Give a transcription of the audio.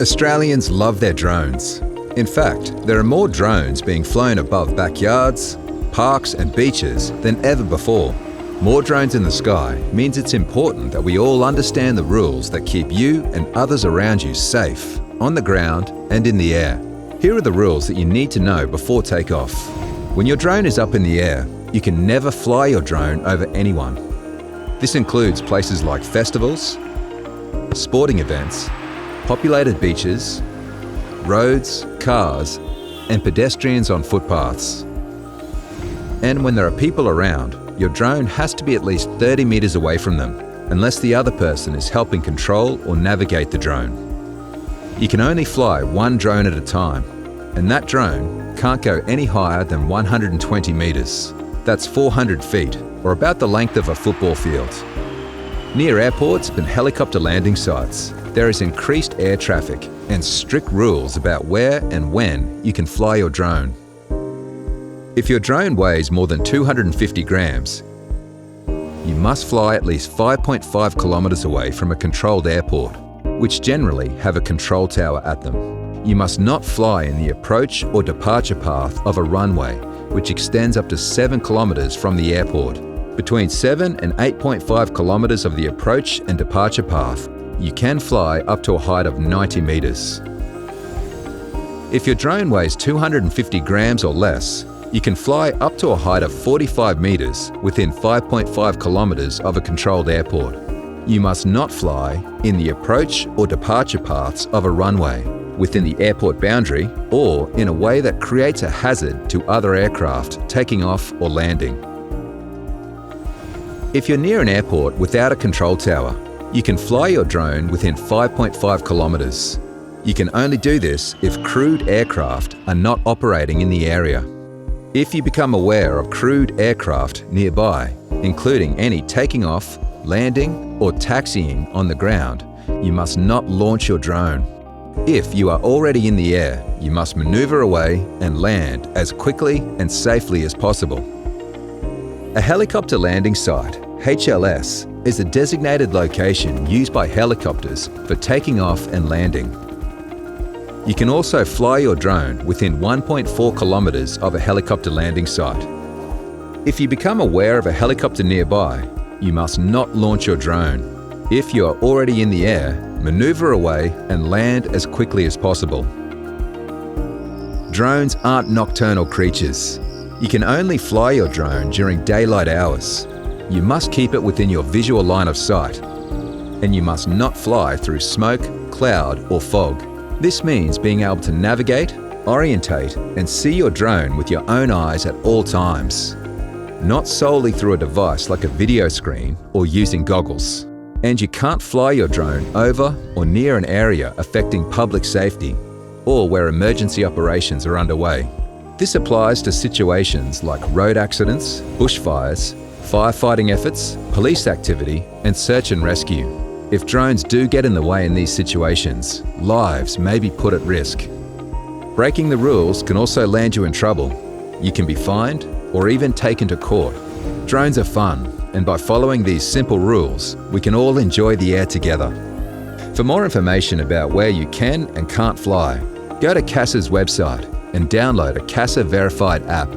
Australians love their drones. In fact, there are more drones being flown above backyards, parks and beaches than ever before. More drones in the sky means it's important that we all understand the rules that keep you and others around you safe, on the ground and in the air. Here are the rules that you need to know before takeoff. When your drone is up in the air, you can never fly your drone over anyone. This includes places like festivals, sporting events, populated beaches, roads, cars, and pedestrians on footpaths. And when there are people around, your drone has to be at least 30 meters away from them, unless the other person is helping control or navigate the drone. You can only fly one drone at a time, and that drone can't go any higher than 120 meters. That's 400 feet, or about the length of a football field. Near airports and helicopter landing sites, there is increased air traffic and strict rules about where and when you can fly your drone. If your drone weighs more than 250 grams, you must fly at least 5.5 kilometers away from a controlled airport, which generally have a control tower at them. You must not fly in the approach or departure path of a runway, which extends up to 7 kilometers from the airport. Between 7 and 8.5 kilometers of the approach and departure path, you can fly up to a height of 90 meters. If your drone weighs 250 grams or less, you can fly up to a height of 45 meters within 5.5 kilometers of a controlled airport. You must not fly in the approach or departure paths of a runway, within the airport boundary, or in a way that creates a hazard to other aircraft taking off or landing. If you're near an airport without a control tower, you can fly your drone within 5.5 kilometers. You can only do this if crewed aircraft are not operating in the area. If you become aware of crewed aircraft nearby, including any taking off, landing, or taxiing on the ground, you must not launch your drone. If you are already in the air, you must maneuver away and land as quickly and safely as possible. A helicopter landing site, HLS, is a designated location used by helicopters for taking off and landing. You can also fly your drone within 1.4 kilometers of a helicopter landing site. If you become aware of a helicopter nearby, you must not launch your drone. If you are already in the air, maneuver away and land as quickly as possible. Drones aren't nocturnal creatures. You can only fly your drone during daylight hours. You must keep it within your visual line of sight, and you must not fly through smoke, cloud, or fog. This means being able to navigate, orientate, and see your drone with your own eyes at all times, not solely through a device like a video screen or using goggles. And you can't fly your drone over or near an area affecting public safety or where emergency operations are underway. This applies to situations like road accidents, bushfires, firefighting efforts, police activity, and search and rescue. If drones do get in the way in these situations, lives may be put at risk. Breaking the rules can also land you in trouble. You can be fined or even taken to court. Drones are fun, and by following these simple rules, we can all enjoy the air together. For more information about where you can and can't fly, go to CASA's website and download a CASA verified app.